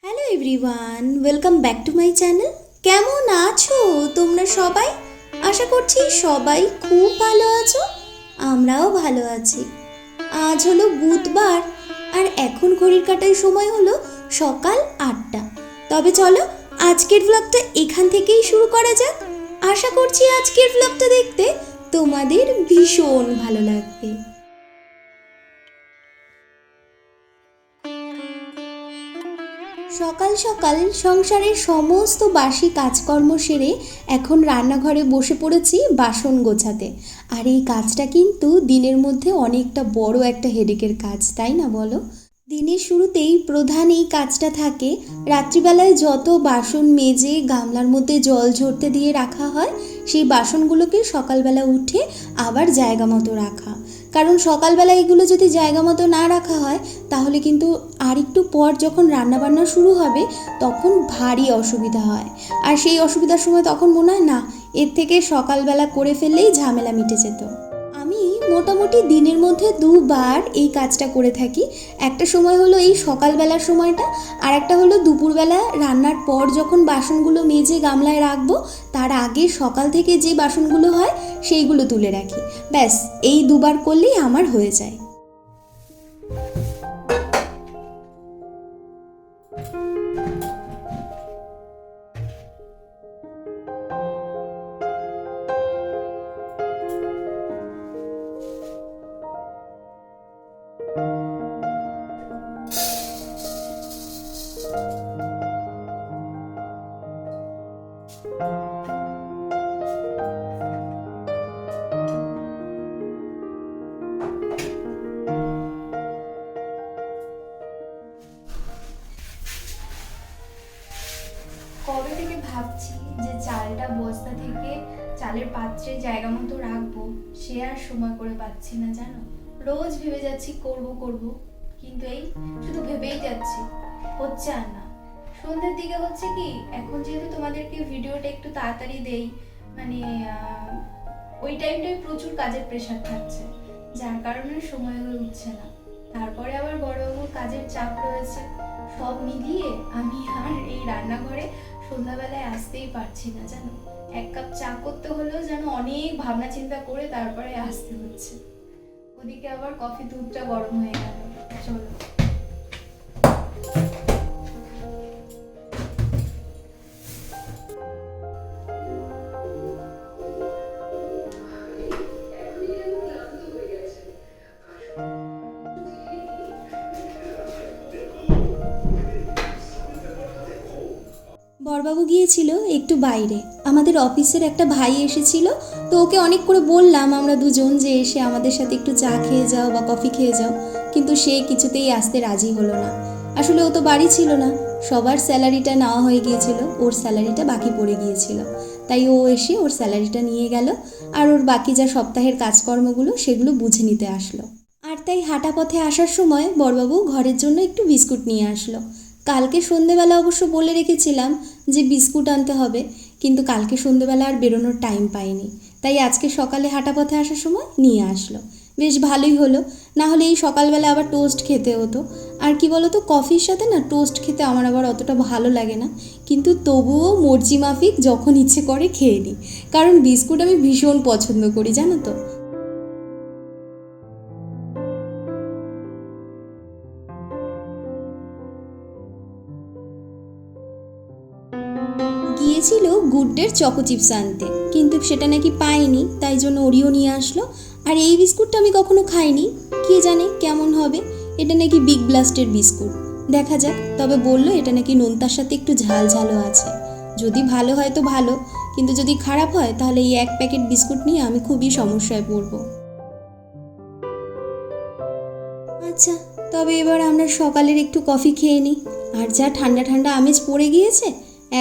Hello everyone, welcome back to my channel. কেমন আছো তোমরা সবাই? আশা করছি সবাই খুব ভালো আছো। আমরাও ভালো আছি। আজ হলো বুধবার আর এখন ঘড়ির কাঁটার সময় হলো সকাল 8টা। তবে চলো আজকের ব্লগটা এখান থেকেই শুরু করা যাক। আশা করছি আজকের ব্লগটা দেখতে তোমাদের ভীষণ ভালো লাগবে। সকাল সকাল সংসারের সমস্ত বাসি কাজকর্ম সেরে এখন রান্নাঘরে বসে পড়েছি বাসন গোছাতে। আর এই কাজটা কিন্তু দিনের মধ্যে অনেকটা বড় একটা হেডেকের কাজ, তাই না বলো? দিনের শুরুতেই প্রধান এই কাজটা থাকে রাত্রিবেলায় যত বাসন মেজে গামলার মধ্যে জল ঝরতে দিয়ে রাখা হয়, সেই বাসনগুলোকে সকালবেলা উঠে আবার জায়গা মতো রাখা। কারণ সকালবেলা এগুলো যদি জায়গা মতো না রাখা হয় তাহলে কিন্তু আর একটু পর যখন রান্নাবান্না শুরু হবে তখন ভারী অসুবিধা হয়। আর সেই অসুবিধার সময় তখন মনে হয় না, এর থেকে সকালবেলা করে ফেললেই ঝামেলা মিটে যেত। আমি মোটামুটি দিনের মধ্যে দুবার এই কাজটা করে থাকি। একটা সময় হলো এই সকালবেলার সময়টা, আর একটা হলো দুপুরবেলা রান্নার পর যখন বাসনগুলো মেজে গামলায় রাখবো তার আগে সকাল থেকে যে বাসনগুলো হয় সেইগুলো তুলে রাখি। ব্যাস এই দুবার করলেই আমার হয়ে যায়। কবে থেকে ভাবছি যে চালটা বস্তা থেকে চালের পাত্রে জায়গা মতো রাখবো, সে আর সময় করে পাচ্ছি না জানো। রোজ ভেবে যাচ্ছি করব করব, কিন্তু এই শুধু ভেবেই যাচ্ছি, হচ্ছে আর না। সন্ধ্যের দিকে হচ্ছে কি, এখন যেহেতু তোমাদেরকে ভিডিওটা একটু তাড়াতাড়ি দেই, মানে ওই টাইমটায় প্রচুর কাজের প্রেশার থাকছে, যার কারণে সময় হয়ে উঠছে না। তারপরে আবার বড়বাবুর কাজের চাপ রয়েছে, সব মিলিয়ে আমি আর এই রান্নাঘরে সন্ধ্যাবেলায় আসতেই পারছি না জানো। এক কাপ চা করতে হলেও যেন অনেক ভাবনা চিন্তা করে তারপরে আসতে হচ্ছে। ওদিকে আবার কফি দুধটা গরম হয়ে গেল। চলো বড়বাবু গিয়েছিল একটু বাইরে, আমাদের অফিসের একটা ভাই এসেছিল, তো ওকে অনেক করে বললাম আমরা দুজন যে এসে আমাদের সাথে একটু চা খেয়ে যাও বা কফি খেয়ে যাও, কিন্তু সে কিছুতেই আসতে রাজি হলো না। আসলে ও তো বাড়ি ছিল না, সবার স্যালারিটা নেওয়া হয়ে গিয়েছিল, ওর স্যালারিটা বাকি পড়ে গিয়েছিল, তাই ও এসে ওর স্যালারিটা নিয়ে গেল আর ওর বাকি যা সপ্তাহের কাজকর্মগুলো সেগুলো বুঝে নিতে আসলো। আর তাই হাঁটা পথে আসার সময় বড়বাবু ঘরের জন্য একটু বিস্কুট নিয়ে আসলো। কালকে সন্ধেবেলা অবশ্য বলে রেখেছিলাম যে বিস্কুট আনতে হবে, কিন্তু কালকে সন্ধেবেলা আর বেরোনোর টাইম পাইনি, তাই আজকে সকালে হাঁটা পথে আসার সময় নিয়ে আসলো। বেশ ভালোই হলো, না হলে এই সকালবেলা আবার টোস্ট খেতে হতো। আর কি বলতো, কফির সাথে না টোস্ট খেতে আমার আবার অতটা ভালো লাগে না, কিন্তু তবুও মর্জি মাফিক যখন ইচ্ছে করে খেয়ে নিই, কারণ বিস্কুট আমি ভীষণ পছন্দ করি জানো তো। গিয়েছিল গুডডের চকো চিপস আনতে, কিন্তু সেটা নাকি পাইনি, তাই জন্য ওরিও নিয়ে আসলো। আর এই বিস্কুটটা আমি কখনো খাইনি, কে জানে কেমন হবে। এটা নাকি বিগ ব্লাস্টের বিস্কুট, দেখা যাক। তবে বললো এটা নাকি নোনতার সাথে একটু ঝাল ঝালও আছে। যদি ভালো হয় তো ভালো, কিন্তু যদি খারাপ হয় তাহলে এই এক প্যাকেট বিস্কুট নিয়ে আমি খুবই সমস্যায় পড়বো। আচ্ছা, তবে এবার আমরা সকালের একটু কফি খেয়ে নিই। আর যা ঠান্ডা ঠান্ডা আমেজ পড়ে গিয়েছে,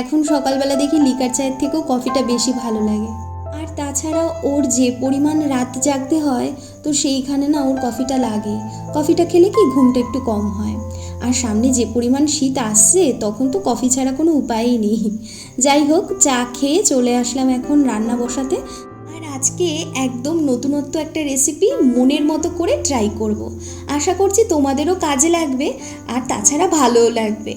এখন সকালবেলা দেখি লিকার চায়ের থেকেও কফিটা বেশি ভালো লাগে। আর তাছাড়া ওর যে পরিমাণ রাত জাগতে হয়, তো সেইখানে না ওর কফিটা লাগে। কফিটা খেলে কি ঘুমটা একটু কম হয়। আর সামনে যে পরিমাণ শীত আসছে, তখন তো কফি ছাড়া কোনো উপায়ই নেই। যাই হোক, চা খেয়ে চলে আসলাম এখন রান্না বসাতে। আর আজকে একদম নতুনত্ব একটা রেসিপি মনের মতো করে ট্রাই করব। আশা করছি তোমাদেরও কাজে লাগবে আর তাছাড়া ভালোও লাগবে।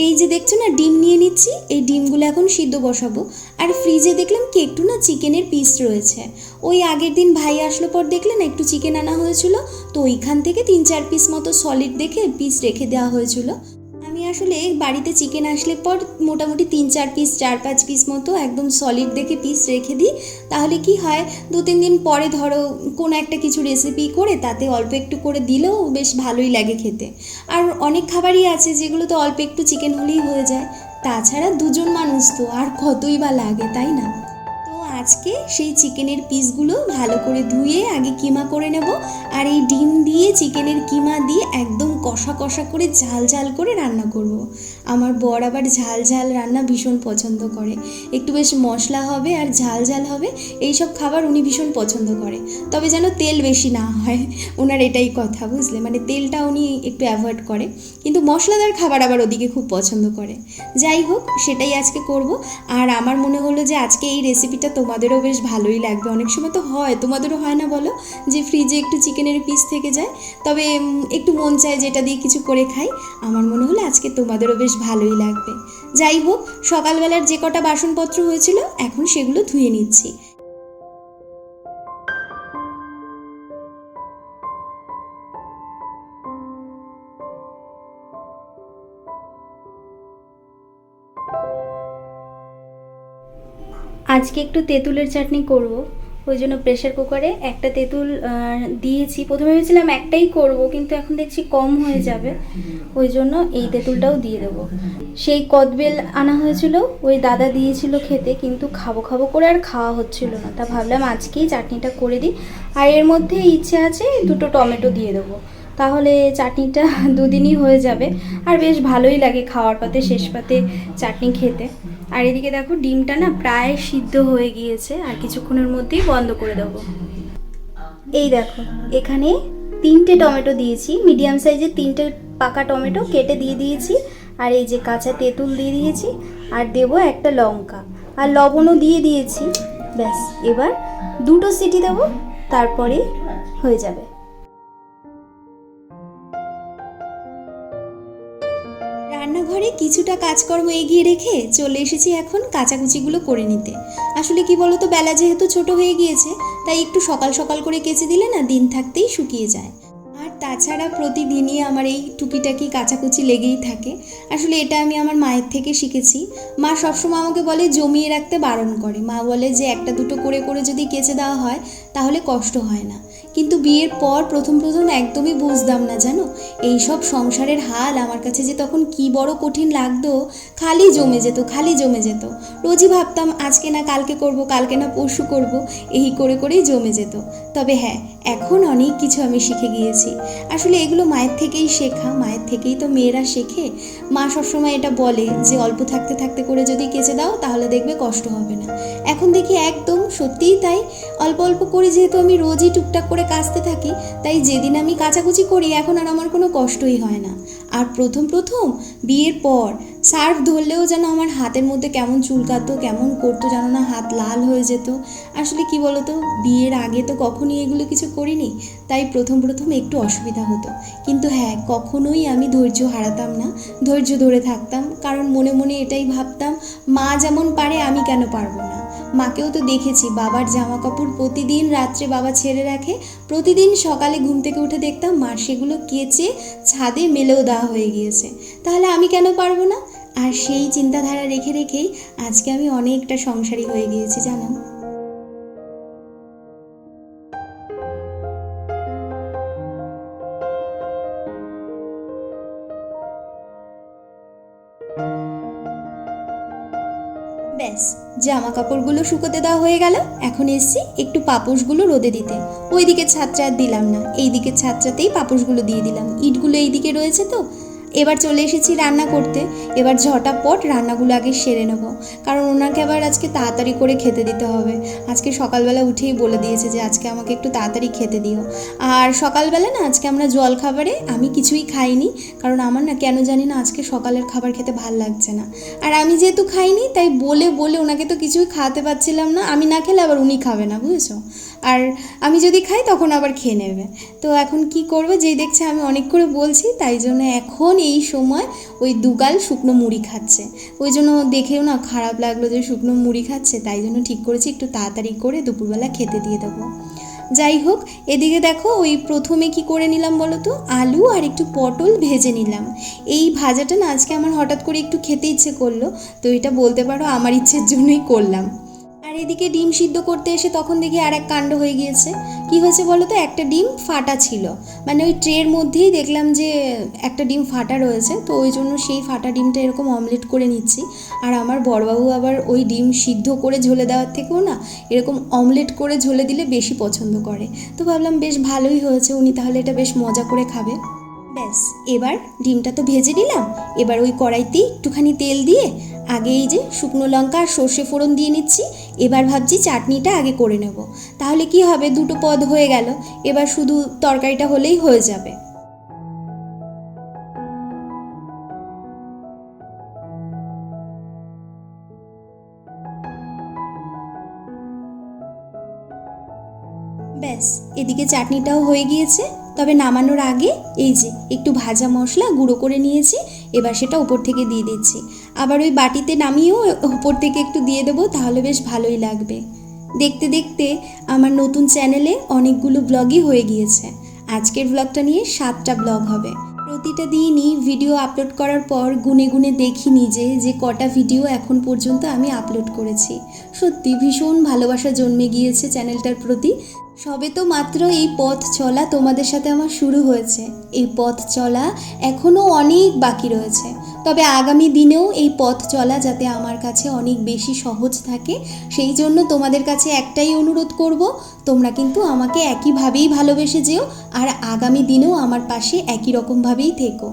এই যে দেখছো না, ডিম নিয়ে নিচ্ছি, এই ডিমগুলো এখন সিদ্ধ বসাবো। আর ফ্রিজে দেখলাম কি একটু না চিকেনের পিস রয়েছে। ওই আগের দিন ভাই আসলো পর দেখলে না একটু চিকেন আনা হয়েছিল, তো ওইখান থেকে 3-4 পিস মতো সলিড দেখে পিস রেখে দেওয়া হয়েছিল। আমি আসলে বাড়িতে চিকেন আসলে পর মোটামুটি 3-4 পিস 4-5 পিস মতো একদম সলিড দেখে পিস রেখে দিই। তাহলে কি হয়, 2-3 দিন পরে ধরো কোনো একটা কিছু রেসিপি করে তাতে অল্প একটু করে দিলেও বেশ ভালোই লাগে খেতে। আর অনেক খাবারই আছে যেগুলো তো অল্প একটু চিকেন হলেই হয়ে যায়। তাছাড়া দুজন মানুষ তো আর কতই বা লাগে, তাই না? আজকে সেই চিকেনের পিসগুলো ভালো করে ধুয়ে আগে কিমা করে নেব। আর এই ডিম দিয়ে চিকেনের কিমা দিয়ে একদম কষা কষা করে ঝাল ঝাল করে রান্না করব। আমার বর আবার ঝাল ঝাল রান্না ভীষণ পছন্দ করে, একটু বেশ মশলা হবে আর ঝাল ঝাল হবে, এইসব খাবার উনি ভীষণ পছন্দ করে। তবে যেন তেল বেশি না হয়, ওনার এটাই কথা, বুঝলে, মানে তেলটা উনি একটু অ্যাভয়েড করে, কিন্তু মশলাদার খাবার আবার ওদিকে খুব পছন্দ করে। যাই হোক, সেটাই আজকে করব। আর আমার মনে হলো যে আজকে এই রেসিপিটা তোমাদেরও বেশ ভালোই লাগবে। অনেক সময় তো হয়, তোমাদেরও হয় না বলো, যে ফ্রিজে একটু চিকেনের পিস থেকে যায়, তবে একটু মন চায় যেটা দিয়ে কিছু করে খাই। আমার মনে হলো আজকে তোমাদেরও বেশ ভালোই লাগবে। যাই হোক, সকালবেলার যে কটা বাসনপত্র হয়েছিল এখন সেগুলো ধুয়ে নিচ্ছি। আজকে একটু তেঁতুলের চাটনি করব, ওই জন্য প্রেশার কুকারে একটা তেঁতুল দিয়েছি। প্রথমে ভেবেছিলাম একটাই করব, কিন্তু এখন দেখছি কম হয়ে যাবে, ওই জন্য এই তেঁতুলটাও দিয়ে দেবো। সেই কদবেল আনা হয়েছিল, ওই দাদা দিয়েছিল খেতে, কিন্তু খাবো খাবো করে আর খাওয়া হচ্ছিল না, তা ভাবলাম আজকেই চাটনিটা করে দিই। আর এর মধ্যে ইচ্ছে আছে 2টো টমেটো দিয়ে দেবো, তাহলে চাটনিটা দুদিনই হয়ে যাবে। আর বেশ ভালোই লাগে খাওয়ার পাতে, শেষ পাতে চাটনি খেতে। আর এদিকে দেখো ডিমটা না প্রায় সিদ্ধ হয়ে গিয়েছে, আর কিছুক্ষণের মধ্যেই বন্ধ করে দেবো। এই দেখো, এখানে 3টে টমেটো দিয়েছি, মিডিয়াম সাইজের 3টে পাকা টমেটো কেটে দিয়ে দিয়েছি। আর এই যে কাঁচা তেঁতুল দিয়ে দিয়েছি, আর দেবো একটা লঙ্কা, আর লবণও দিয়ে দিয়েছি। ব্যাস, এবার 2টো সিটি দেবো, তারপরে হয়ে যাবে। রান্নাঘরে কিছুটা কাজকর্ম এগিয়ে রেখে চলে এসেছি এখন কাচাকুচিগুলো করে নিতে। আসলে কি বলো তো, বেলা যেহেতু ছোট হয়ে গিয়েছে, তাই একটু সকাল সকাল করে কেচে দিলে না দিন থাকতেই শুকিয়ে যায়। আর তাছাড়া প্রতিদিনই আমার এই টুকিটাকি কাচাকুচি লেগেই থাকে। আসলে এটা আমি আমার মায়ের থেকে শিখেছি। মা সবসময় আমাকে বলে জমিয়ে রাখতে বারণ করে। মা বলে যে একটা দুটো করে করে যদি কেচে দেওয়া হয় তাহলে কষ্ট হয় না। কিন্তু বিয়ের পর প্রথম একদমই বুঝতাম না, জানো, এইসব সংসারের হাল আমার কাছে যে তখন কি বড় কঠিন লাগতো। খালি জমে যেত, খালি জমে যেত। রোজই ভাবতাম আজকে না কালকে করব, কালকে না পরশু করব, এই করে করেই জমে যেত। তবে হ্যাঁ, এখন অনেক কিছু আমি শিখে গিয়েছি। আসলে এগুলো মায়ের থেকেই শেখা, মায়ের থেকেই তো মেয়েরা শেখে। মা সবসময় এটা বলে যে অল্প থাকতে থাকতে করে যদি কেচে দাও তাহলে দেখবে কষ্ট হবে না। এখন দেখি একদম সত্যিই তাই। অল্প অল্প করে যেহেতু আমি রোজই টুকটাক করে কাচতে থাকি, তাই যেদিন আমি কাচাকুচি করি এখন আর আমার কোনো কষ্টই হয় না। আর প্রথম বিয়ের পর সার্ফ ধরলেও যেন আমার হাতের মধ্যে কেমন চুলকাতো, কেমন করতো জানো না, হাত লাল হয়ে যেত। আসলে কি বলতো, বিয়ের আগে তো কখনোই এগুলো কিছু করিনি, তাই প্রথম একটু অসুবিধা হতো। কিন্তু হ্যাঁ, কখনোই আমি ধৈর্য হারাতাম না, ধৈর্য ধরে থাকতাম। কারণ মনে মনে এটাই ভাবতাম, মা যেমন পারে আমি কেন পারবো না। মাকেও তো দেখেছি, বাবার জামা কাপড় প্রতিদিন রাত্রে বাবা ছেড়ে রাখে, প্রতিদিন সকালে ঘুম থেকে উঠে দেখতাম মা সেগুলো কেচে ছাদে মেলেও দেওয়া হয়ে গিয়েছে। তাহলে আমি কেন পারবো না? আর সেই চিন্তাধারা রেখে রেখেই আজকে আমি অনেকটা সংসারী হয়ে গিয়েছি, জানো। ব্যাস, জামা কাপড়গুলো শুকোতে দেওয়া হয়ে গেল। এখন এসছি একটু পাপোশগুলো রোদে দিতে। ওইদিকে ছাদটা আর দিলাম না, এইদিকে ছাদটাতেই পাপোশগুলো দিয়ে দিলাম। ইটগুলো এইদিকে রয়েছে তো, এবার চলে এসেছি রান্না করতে। এবার ঝটাপট রান্নাগুলো আগে সেরে নেব, কারণ ওনাকে আবার আজকে তাড়াতাড়ি করে খেতে দিতে হবে। আজকে সকালবেলা উঠেই বলে দিয়েছে যে আজকে আমাকে একটু তাড়াতাড়ি খেতে দিও। আর সকালবেলা না আজকে আমরা জল খাবারে আমি কিছুই খাইনি, কারণ আমার না কেন জানি না আজকে সকালের খাবার খেতে ভাল লাগছে না। আর আমি যেহেতু খাইনি তাই বলে বলে ওনাকে তো কিছুই খাওয়াতে পারছিলাম না। আমি না খেলে আবার উনি খাবে না, বুঝেছো? আর আমি যদি খাই তখন আবার খেয়ে নেবে। তো এখন কি করবে, যেই দেখছে আমি অনেক করে বলছি, তাই জন্য এখন এই সময় ওই দুগাল শুকনো মুড়ি খাচ্ছে। ওই জন্য দেখেও না খারাপ লাগলো যে শুকনো মুড়ি খাচ্ছে, তাই জন্য ঠিক করেছি একটু তাড়াতাড়ি করে দুপুরবেলা খেতে দিয়ে দেবো। যাই হোক, এদিকে দেখো ওই প্রথমে কি করে নিলাম বলো তো, আলু আর একটু পটল ভেজে নিলাম। এই ভাজাটা না আজকে আমার হঠাৎ করে একটু খেতে ইচ্ছে করলো, তো এটা বলতে পারো আমার ইচ্ছের জন্যই করলাম। আর এদিকে ডিম সিদ্ধ করতে এসে তখন দেখি আর এক কাণ্ড হয়ে গিয়েছে। কি হয়েছে বলো তো, একটা ডিম ফাটা ছিল, মানে ওই ট্রের মধ্যেই দেখলাম যে একটা ডিম ফাটা রয়েছে, তো ওই জন্য সেই ফাটা ডিমটা এরকম অমলেট করে নিচ্ছি। আর আমার বড়বাবু আবার ওই ডিম সিদ্ধ করে ঝোলে দেওয়ার থেকেও না এরকম অমলেট করে ঝোলে দিলে বেশি পছন্দ করে। তো ভাবলাম বেশ ভালোই হয়েছে, উনি তাহলে এটা বেশ মজা করে খাবে। ব্যাস, এবার ডিমটা তো ভেজে নিলাম। এবার ওই কড়াইতেই একটুখানি তেল দিয়ে আগে এই যে শুকনো লঙ্কা আর সর্ষে ফোড়ন দিয়ে নিচ্ছি। এবার ভাবছি চাটনিটা আগে করে নেব, তাহলে কি হবে, দুটো পদ হয়ে গেল। এবার শুধু তরকারিটা হলেই হয়ে যাবে। ব্যাস, এদিকে চাটনিটাও হয়ে গিয়েছে। তবে নামানোর আগে এই যে একটু ভাজা মশলা গুঁড়ো করে নিয়েছি, এবার সেটা উপর থেকে দিয়ে দিচ্ছি। আবার ওই বাটিতে নামিয়েও উপর থেকে একটু দিয়ে দেবো, তাহলে বেশ ভালোই লাগবে। দেখতে দেখতে আমার নতুন চ্যানেলে অনেকগুলো ব্লগই হয়ে গিয়েছে। আজকের ব্লগটা নিয়ে 7টা ব্লগ হবে। প্রতিটা দিনই ভিডিও আপলোড করার পর গুনে গুনে দেখি নিজে যে কটা ভিডিও এখন পর্যন্ত আমি আপলোড করেছি। সত্যি ভীষণ ভালোবাসা জন্মে গিয়েছে চ্যানেলটার প্রতি। সবে তো মাত্র এই পথ চলা তোমাদের সাথে আমার শুরু হয়েছে। এই পথ চলা এখনও অনেক বাকি রয়েছে, তবে আগামী দিনেও এই পথ চলা যাতে আমার কাছে অনেক বেশি সহজ থাকে, সেই জন্য তোমাদের কাছে একটাই অনুরোধ করব, তোমরা কিন্তু আমাকে একইভাবেই ভালোবেসে যেও আর আগামী দিনেও আমার পাশে একই রকমভাবেই থেকো।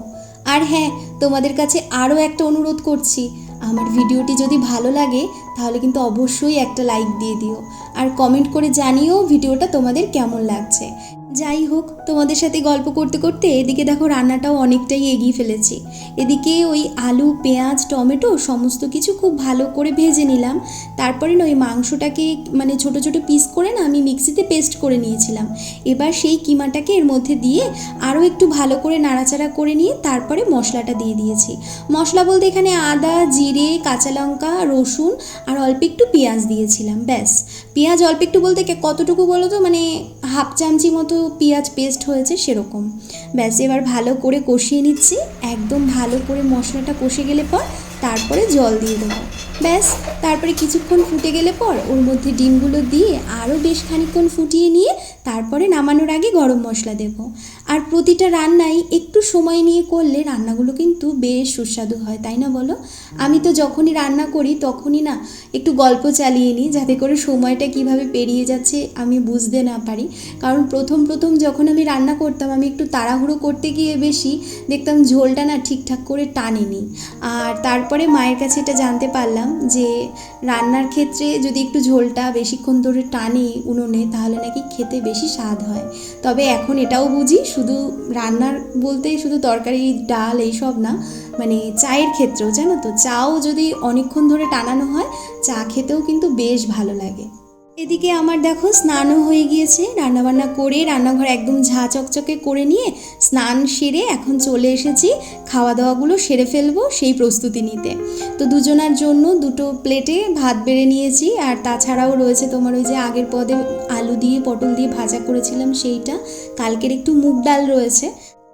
আর হ্যাঁ, তোমাদের কাছে আরও একটা অনুরোধ করছি, আমার ভিডিওটি যদি ভালো লাগে তাহলে কিন্তু অবশ্যই একটা লাইক দিয়ে দিও আর কমেন্ট করে জানিও ভিডিওটা তোমাদের কেমন লাগছে। যাই হোক, তোমাদের সাথে গল্প করতে করতে এদিকে দেখো রান্নাটাও অনেকটাই এগিয়ে ফেলেছি। এদিকে ওই আলু, পেঁয়াজ, টমেটো সমস্ত কিছু খুব ভালো করে ভেজে নিলাম। তারপরে না ওই মাংসটাকে মানে ছোট ছোট পিস করে না আমি মিক্সিতে পেস্ট করে নিয়েছিলাম। এবার সেই কিমাটাকে এর মধ্যে দিয়ে আরও একটু ভালো করে নাড়াচাড়া করে নিয়ে তারপরে মশলাটা দিয়ে দিয়েছি। মশলা বলতে এখানে আদা, জিরে, কাঁচা লঙ্কা, রসুন আর অল্প একটু পেঁয়াজ দিয়েছিলাম। ব্যাস, পেঁয়াজ অল্প একটু বলতে কতটুকু বলো তো, মানে হাফ চামচি মতো পেঁয়াজ পেস্ট হয়েছে সেরকম। ব্যাস, এবার ভালো করে কষিয়ে নিচ্ছি। একদম ভালো করে মশলাটা কষে গেলে পর তারপরে জল দিয়ে দেবো। ব্যাস, তারপরে কিছুক্ষণ ফুটে গেলে পর ওর মধ্যে ডিমগুলো দিয়ে আরও বেশ খানিকক্ষণ ফুটিয়ে নিয়ে তারপরে নামানোর আগে গরম মশলা দেব। আর প্রতিটা রান্নাই একটু সময় নিয়ে করলে রান্নাগুলো কিন্তু বেশ সুস্বাদু হয়, তাই না বলো? আমি তো যখনই রান্না করি তখনই না একটু গল্প চালিয়ে নিই, যাতে করে সময়টা কিভাবে পেরিয়ে যাচ্ছে আমি বুঝতে না পারি। কারণ প্রথম প্রথম যখন আমি রান্না করতাম আমি একটু তাড়াহুড়ো করতে গিয়ে বেশি দেখতাম ঝোলটা না ঠিকঠাক করে টানেনি। আর তারপরে মায়ের কাছে এটা জানতে পারলাম যে রান্নার ক্ষেত্রে যদি একটু ঝোলটা বেশিক্ষণ ধরে টানে উনুনে তাহলে নাকি খেতে বেশি স্বাদ হয়। তবে এখন এটাও বুঝি শুধু রান্নার বলতে শুধু তরকারি, ডাল এইসব না, মানে চায়ের ক্ষেত্রেও জানো তো, চাও যদি অনেকক্ষণ ধরে টানানো হয় চা খেতেও কিন্তু বেশ ভালো লাগে। এদিকে আমার দেখো স্নানও হয়ে গিয়েছে। রান্নাবান্না করে রান্নাঘর একদম ঝাঁ চকচকে করে নিয়ে স্নান সেরে এখন চলে এসেছি খাওয়া দাওয়াগুলো সেরে ফেলবো সেই প্রস্তুতি নিতে। তো দুজনার জন্য দুটো প্লেটে ভাত বেড়ে নিয়েছি, আর তাছাড়াও রয়েছে তোমার ওই যে আগের পদে আলু দিয়ে পটল দিয়ে ভাজা করেছিলাম সেইটা, কালকের একটু মুগ ডাল রয়েছে।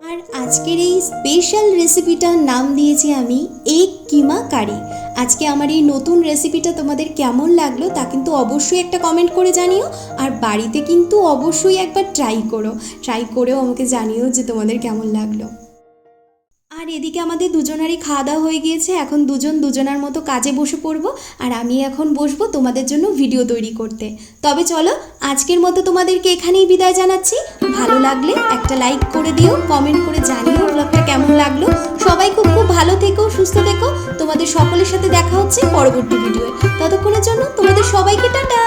আর আজকের এই স্পেশাল রেসিপিটার নাম দিয়েছি আমি এগ কিমা কারি। আজকে আমার এই নতুন রেসিপিটা তোমাদের কেমন লাগলো তা কিন্তু অবশ্যই একটা কমেন্ট করে জানিও, আর বাড়িতে কিন্তু অবশ্যই একবার ট্রাই করেও আমাকে জানিও যে তোমাদের কেমন লাগলো। আর এদিকে আমাদের দুজনারই খাওয়া দাওয়া হয়ে গিয়েছে, এখন দুজন দুজনার মতো কাজে বসে পড়বো। আর আমি এখন বসবো তোমাদের জন্য ভিডিও তৈরি করতে। তবে চলো আজকের মতো তোমাদেরকে এখানেই বিদায় জানাচ্ছি। ভালো লাগলে একটা লাইক করে দিও, কমেন্ট করে জানিও ব্লগটা কেমন লাগলো। সবাই খুব খুব ভালো থেকো, সুস্থ থেকো। তোমাদের সকলের সাথে দেখা হচ্ছে পরবর্তী ভিডিওয়ে। ততক্ষণের জন্য তোমাদের সবাইকে টাটা।